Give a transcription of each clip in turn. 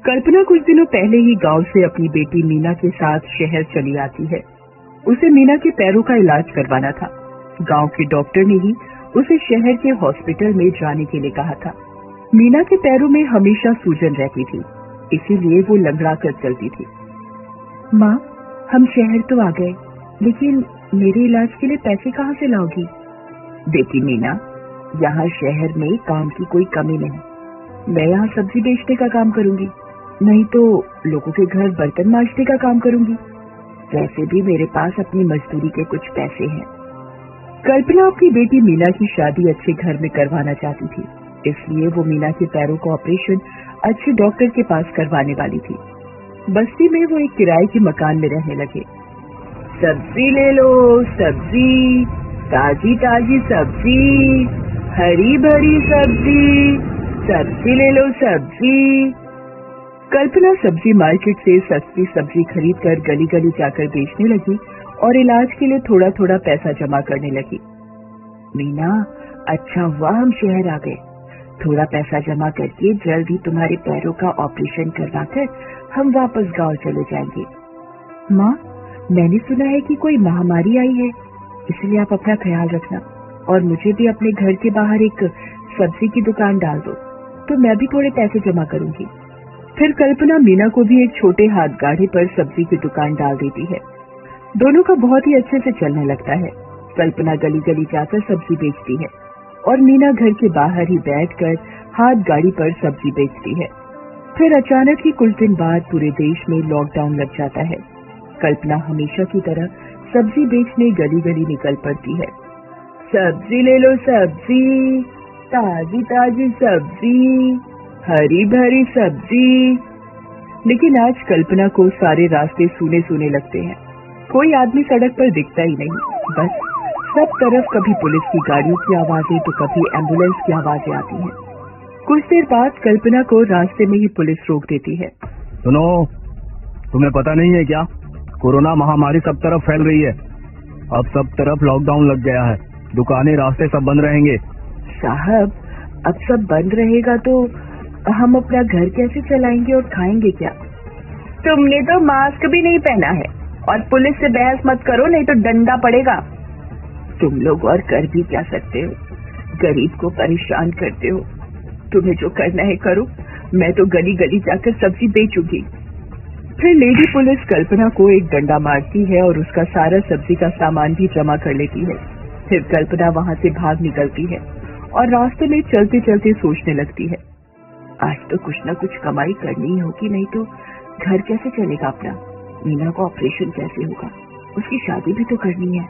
कल्पना कुछ दिनों पहले ही गांव से अपनी बेटी मीना के साथ शहर चली आती है। उसे मीना के पैरों का इलाज करवाना था। गांव के डॉक्टर ने ही उसे शहर के हॉस्पिटल में जाने के लिए कहा था। मीना के पैरों में हमेशा सूजन रहती थी, इसीलिए वो लंगड़ा कर चलती थी। माँ, हम शहर तो आ गए, लेकिन मेरे इलाज के लिए पैसे कहाँ से लाओगी? बेटी मीना, यहाँ शहर में काम की कोई कमी नहीं। मैं यहाँ सब्जी बेचने का काम करूंगी, नहीं तो लोगों के घर बर्तन मांजने का काम करूंगी। वैसे भी मेरे पास अपनी मजदूरी के कुछ पैसे हैं। कल्पना अपनी बेटी मीना की शादी अच्छे घर में करवाना चाहती थी, इसलिए वो मीना के पैरों का ऑपरेशन अच्छे डॉक्टर के पास करवाने वाली थी। बस्ती में वो एक किराए के मकान में रहने लगे। सब्जी ले लो, सब्जी, ताजी ताजी सब्जी, हरी भरी सब्जी, सब्जी ले लो सब्जी। कल्पना सब्जी मार्केट से सस्ती सब्जी खरीद कर गली गली जाकर बेचने लगी और इलाज के लिए थोड़ा थोड़ा पैसा जमा करने लगी। मीना, अच्छा हुआ हम शहर आ गए। थोड़ा पैसा जमा करके जल्द ही तुम्हारे पैरों का ऑपरेशन करवाकर हम वापस गांव चले जाएंगे। माँ, मैंने सुना है कि कोई महामारी आई है, इसलिए आप अपना ख्याल रखना और मुझे भी अपने घर के बाहर एक सब्जी की दुकान डाल दो, तो मैं भी थोड़े पैसे जमा करूंगी। फिर कल्पना मीना को भी एक छोटे हाथ गाड़ी पर सब्जी की दुकान डाल देती है। दोनों का बहुत ही अच्छे से चलने लगता है। कल्पना गली गली जाकर सब्जी बेचती है और मीना घर के बाहर ही बैठकर हाथ गाड़ी पर सब्जी बेचती है। फिर अचानक ही कुछ दिन बाद पूरे देश में लॉकडाउन लग जाता है। कल्पना हमेशा की तरह सब्जी बेचने गली गली निकल पड़ती है। सब्जी ले लो सब्जी, ताजी ताजी सब्जी, हरी भरी सब्जी। लेकिन आज कल्पना को सारे रास्ते सूने सूने लगते हैं। कोई आदमी सड़क पर दिखता ही नहीं। बस सब तरफ कभी पुलिस की गाड़ियों की आवाजें तो कभी एम्बुलेंस की आवाजें आती हैं। कुछ देर बाद कल्पना को रास्ते में ही पुलिस रोक देती है। सुनो, तुम्हें पता नहीं है क्या, कोरोना महामारी सब तरफ फैल रही है। अब सब तरफ लॉकडाउन लग गया है, दुकानें रास्ते सब बंद रहेंगे। साहब, अब सब बंद रहेगा तो हम अपना घर कैसे चलाएंगे और खाएंगे क्या? तुमने तो मास्क भी नहीं पहना है और पुलिस से बहस मत करो, नहीं तो डंडा पड़ेगा। तुम लोग और कर भी क्या सकते हो, गरीब को परेशान करते हो। तुम्हें जो करना है करो, मैं तो गली गली जाकर सब्जी बेचूंगी। फिर लेडी पुलिस कल्पना को एक डंडा मारती है और उसका सारा सब्जी का सामान भी जमा कर लेती है। फिर कल्पना वहां से भाग निकलती है और रास्ते में चलते चलते सोचने लगती है, आज तो कुछ न कुछ कमाई करनी ही होगी, नहीं तो घर कैसे चलेगा अपना? मीना का ऑपरेशन कैसे होगा? उसकी शादी भी तो करनी है।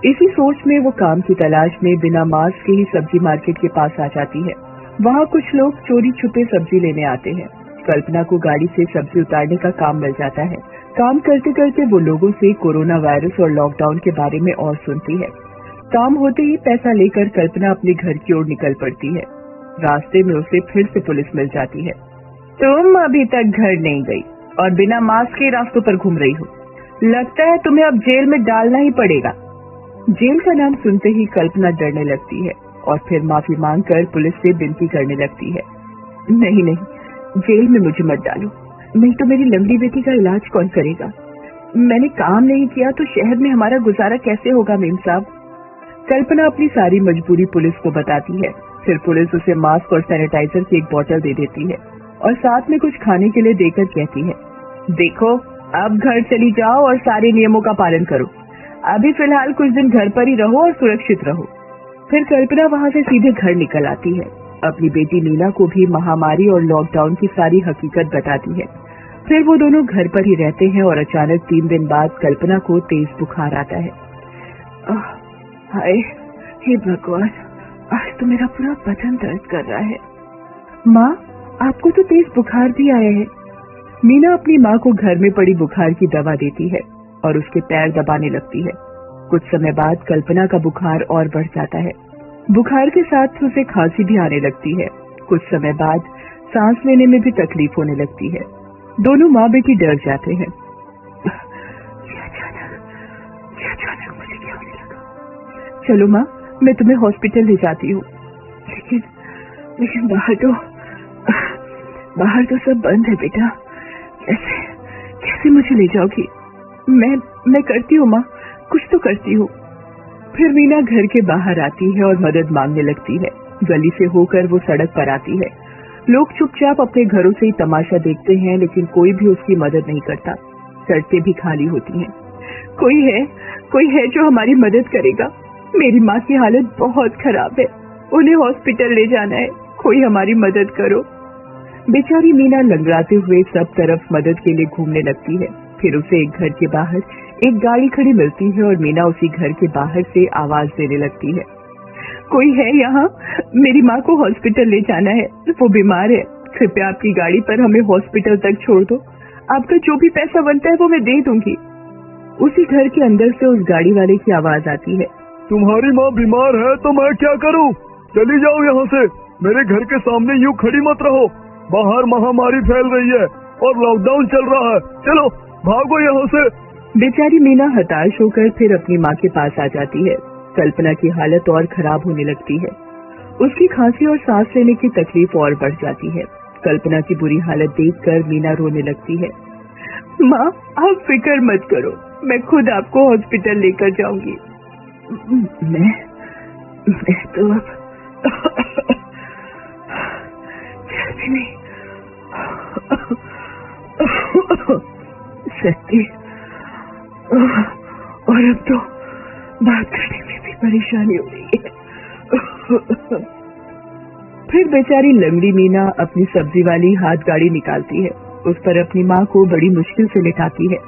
इसी सोच में वो काम की तलाश में बिना मास्क के ही सब्जी मार्केट के पास आ जाती है। वहाँ कुछ लोग चोरी छुपे सब्जी लेने आते हैं। कल्पना को गाड़ी से सब्जी उतारने का काम मिल जाता है। काम करते करते वो लोगों से कोरोना वायरस और लॉकडाउन के बारे में और सुनती है। काम होते ही पैसा लेकर कल्पना अपने घर की ओर निकल पड़ती है। रास्ते में उसे फिर से पुलिस मिल जाती है। तुम अभी तक घर नहीं गई और बिना मास्क के रास्तों पर घूम रही हो। लगता है तुम्हें अब जेल में डालना ही पड़ेगा। जेल का नाम सुनते ही कल्पना डरने लगती है और फिर माफी मांगकर पुलिस से विनती करने लगती है। नहीं नहीं, जेल में मुझे मत डालो, नहीं तो मेरी लंगड़ी बेटी का इलाज कौन करेगा? मैंने काम नहीं किया तो शहर में हमारा गुजारा कैसे होगा मेम साहब? कल्पना अपनी सारी मजबूरी पुलिस को बताती है। फिर पुलिस उसे मास्क और सैनिटाइजर की एक बोतल दे देती है और साथ में कुछ खाने के लिए देकर कहती है, देखो अब घर चली जाओ और सारे नियमों का पालन करो। अभी फिलहाल कुछ दिन घर पर ही रहो और सुरक्षित रहो। फिर कल्पना वहाँ से सीधे घर निकल आती है। अपनी बेटी मीना को भी महामारी और लॉकडाउन की सारी हकीकत बताती है। फिर वो दोनों घर पर ही रहते हैं और अचानक 3 दिन बाद कल्पना को तेज बुखार आता है। हाय, हे भगवान, आज तो मेरा पूरा बदन दर्द कर रहा है। माँ, आपको तो तेज बुखार भी आया है। मीना अपनी माँ को घर में पड़ी बुखार की दवा देती है और उसके पैर दबाने लगती है। कुछ समय बाद कल्पना का बुखार और बढ़ जाता है। बुखार के साथ उसे खांसी भी आने लगती है। कुछ समय बाद सांस लेने में भी तकलीफ होने लगती है। दोनों माँ बेटी डर जाते हैं। अचानक मुझे क्या होने लगा? चलो माँ, मैं तुम्हें हॉस्पिटल ले जाती हूँ। लेकिन बाहर तो बाहर तो सब बंद है बेटा, कैसे कैसे मुझे ले जाओगी? मैं करती हूँ माँ, कुछ तो करती हूँ। फिर मीना घर के बाहर आती है और मदद मांगने लगती है। गली से होकर वो सड़क पर आती है। लोग चुपचाप अपने घरों से ही तमाशा देखते हैं, लेकिन कोई भी उसकी मदद नहीं करता। सड़कें भी खाली होती हैं। कोई है जो हमारी मदद करेगा? मेरी माँ की हालत बहुत खराब है, उन्हें हॉस्पिटल ले जाना है, कोई हमारी मदद करो। बेचारी मीना लंगड़ाते हुए सब तरफ मदद के लिए घूमने लगती है। फिर उसे एक घर के बाहर एक गाड़ी खड़ी मिलती है और मीना उसी घर के बाहर से आवाज देने लगती है, कोई है यहाँ? मेरी माँ को हॉस्पिटल ले जाना है, वो बीमार है, कृपया आपकी गाड़ी पर हमें हॉस्पिटल तक छोड़ दो। आपका जो भी पैसा बनता है वो मैं दे दूंगी। उसी घर के अंदर से उस गाड़ी वाले की आवाज आती है, तुम्हारी माँ बीमार है तो मैं क्या करूँ? चली जाओ यहाँ से, मेरे घर के सामने यूँ खड़ी मत रहो। बाहर महामारी फैल रही है और लॉकडाउन चल रहा है, चलो भागो यहाँ से। बेचारी मीना हताश होकर फिर अपनी माँ के पास आ जाती है। कल्पना की हालत और खराब होने लगती है। उसकी खांसी और सांस लेने की तकलीफ और बढ़ जाती है। कल्पना की बुरी हालत देखकर मीना रोने लगती है। माँ, आप फिक्र मत करो, मैं खुद आपको हॉस्पिटल लेकर जाऊंगी। मैं तो अब जल्दी नहीं सकती, और अब तो बात करने में भी परेशानी हो रही है। फिर बेचारी लंगड़ी मीना अपनी सब्जी वाली हाथ गाड़ी निकालती है, उस पर अपनी माँ को बड़ी मुश्किल से लिटाती है।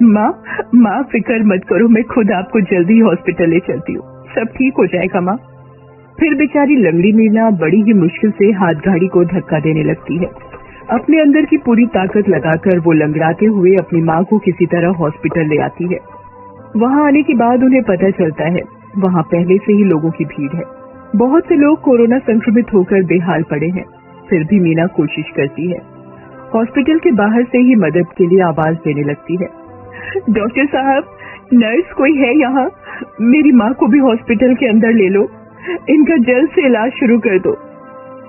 माँ फिक्र मत करो, मैं खुद आपको जल्दी हॉस्पिटल ले चलती हूँ, सब ठीक हो जाएगा माँ। फिर बेचारी लंगड़ी मीना बड़ी ही मुश्किल से हाथ गाड़ी को धक्का देने लगती है। अपने अंदर की पूरी ताकत लगाकर वो लंगड़ाते हुए अपनी माँ को किसी तरह हॉस्पिटल ले आती है। वहाँ आने के बाद उन्हें पता चलता है वहाँ पहले से ही लोगों की भीड़ है। बहुत से लोग कोरोना संक्रमित होकर बेहाल पड़े हैं। फिर भी मीना कोशिश करती है। हॉस्पिटल के बाहर से ही मदद के लिए आवाज देने लगती है, डॉक्टर साहब, नर्स कोई है यहाँ? मेरी माँ को भी हॉस्पिटल के अंदर ले लो, इनका जल्द से इलाज शुरू कर दो।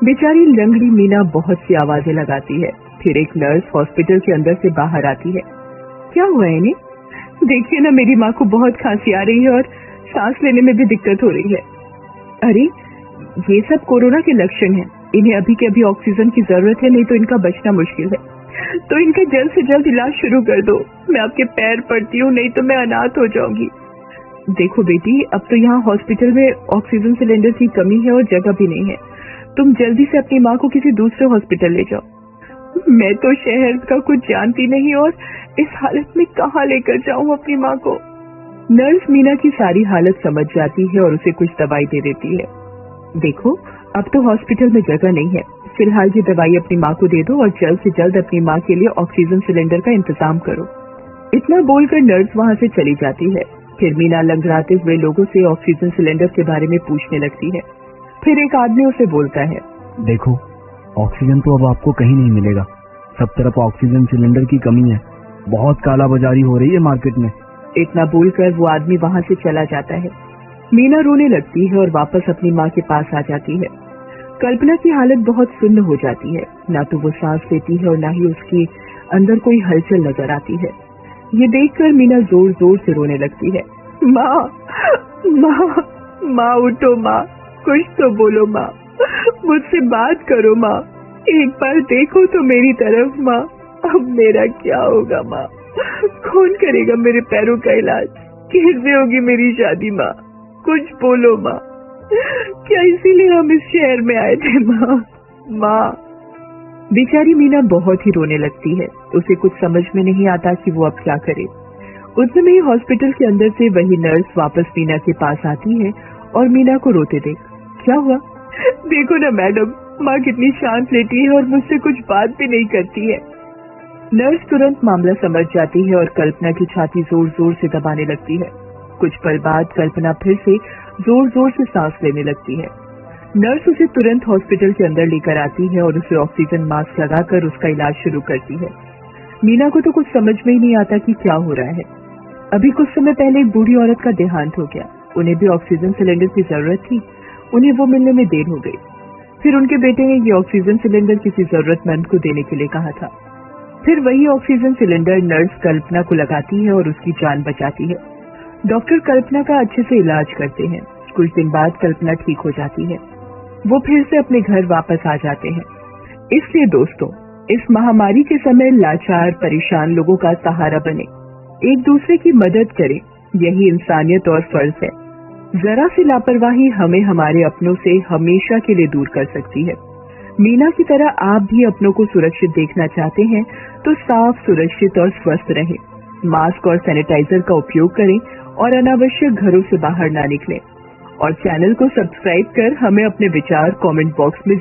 बेचारी लंगड़ी मीना बहुत सी आवाजें लगाती है। फिर एक नर्स हॉस्पिटल के अंदर से बाहर आती है। क्या हुआ है इन्हें? देखिए ना, मेरी माँ को बहुत खांसी आ रही है और सांस लेने में भी दिक्कत हो रही है। अरे, ये सब कोरोना के लक्षण हैं। इन्हें अभी के अभी ऑक्सीजन की जरूरत है, नहीं तो इनका बचना मुश्किल है। तो इनका जल्द से जल्द इलाज शुरू कर दो। मैं आपके पैर पड़ती हूँ, नहीं तो मैं अनाथ हो जाऊंगी। देखो बेटी, अब तो यहाँ हॉस्पिटल में ऑक्सीजन सिलेंडर की कमी है और जगह भी नहीं है। तुम जल्दी से अपनी माँ को किसी दूसरे हॉस्पिटल ले जाओ। मैं तो शहर का कुछ जानती नहीं और इस हालत में कहाँ लेकर जाऊँ अपनी माँ को। नर्स मीना की सारी हालत समझ जाती है और उसे कुछ दवाई दे देती है। देखो, अब तो हॉस्पिटल में जगह नहीं है, फिलहाल ये दवाई अपनी माँ को दे दो और जल्द से जल्द अपनी माँ के लिए ऑक्सीजन सिलेंडर का इंतजाम करो। इतना बोलकर नर्स वहाँ से चली जाती है। फिर मीना लंगड़ाते हुए लोगों से ऑक्सीजन सिलेंडर के बारे में पूछने लगती है। फिर एक आदमी उसे बोलता है, देखो, ऑक्सीजन तो अब आपको कहीं नहीं मिलेगा। सब तरफ ऑक्सीजन सिलेंडर की कमी है, बहुत कालाबाजारी हो रही है मार्केट में। इतना बोलकर वो आदमी वहाँ से चला जाता है। मीना रोने लगती है और वापस अपनी माँ के पास आ जाती है। कल्पना की हालत बहुत सुन्न हो जाती है, ना तो वो सांस लेती है और ना ही उसके अंदर कोई हलचल नजर आती है। ये देखकर मीना जोर जोर से रोने लगती है। माँ उठो माँ, कुछ तो बोलो माँ, मुझसे बात करो माँ, एक बार देखो तो मेरी तरफ माँ। अब मेरा क्या होगा माँ? कौन करेगा मेरे पैरों का इलाज? कैसे होगी मेरी शादी माँ? कुछ बोलो माँ। क्या इसीलिए हम इस शहर में आए थे माँ? बेचारी मीना बहुत ही रोने लगती है। उसे कुछ समझ में नहीं आता कि वो अब क्या करे। उतने में ही हॉस्पिटल के अंदर से वही नर्स वापस मीना के पास आती है और मीना को रोते देख, क्या हुआ? देखो ना मैडम, माँ कितनी शांत लेटी है और मुझसे कुछ बात भी नहीं करती है। नर्स तुरंत मामला समझ जाती है और कल्पना की छाती जोर जोर से दबाने लगती है। कुछ पल बाद कल्पना फिर से जोर जोर से सांस लेने लगती है। नर्स उसे तुरंत हॉस्पिटल के अंदर लेकर आती है और उसे ऑक्सीजन मास्क लगाकर उसका इलाज शुरू करती है। मीना को तो कुछ समझ में ही नहीं आता कि क्या हो रहा है। अभी कुछ समय पहले एक बूढ़ी औरत का देहांत हो गया। उन्हें भी ऑक्सीजन सिलेंडर की जरूरत थी, उन्हें वो मिलने में देर हो गई। फिर उनके बेटे ने ये ऑक्सीजन सिलेंडर किसी जरूरतमंद को देने के लिए कहा था। फिर वही ऑक्सीजन सिलेंडर नर्स कल्पना को लगाती है और उसकी जान बचाती है। डॉक्टर कल्पना का अच्छे से इलाज करते हैं। कुछ दिन बाद कल्पना ठीक हो जाती है। वो फिर से अपने घर वापस आ जाते हैं। इसलिए दोस्तों, इस महामारी के समय लाचार परेशान लोगों का सहारा बने, एक दूसरे की मदद करें, यही इंसानियत और फर्ज है। जरा सी लापरवाही हमें हमारे अपनों से हमेशा के लिए दूर कर सकती है। मीना की तरह आप भी अपनों को सुरक्षित देखना चाहते हैं तो साफ, सुरक्षित और स्वस्थ रहें। मास्क और सैनिटाइजर का उपयोग करें और अनावश्यक घरों से बाहर ना निकलें। और चैनल को सब्सक्राइब कर हमें अपने विचार कमेंट बॉक्स में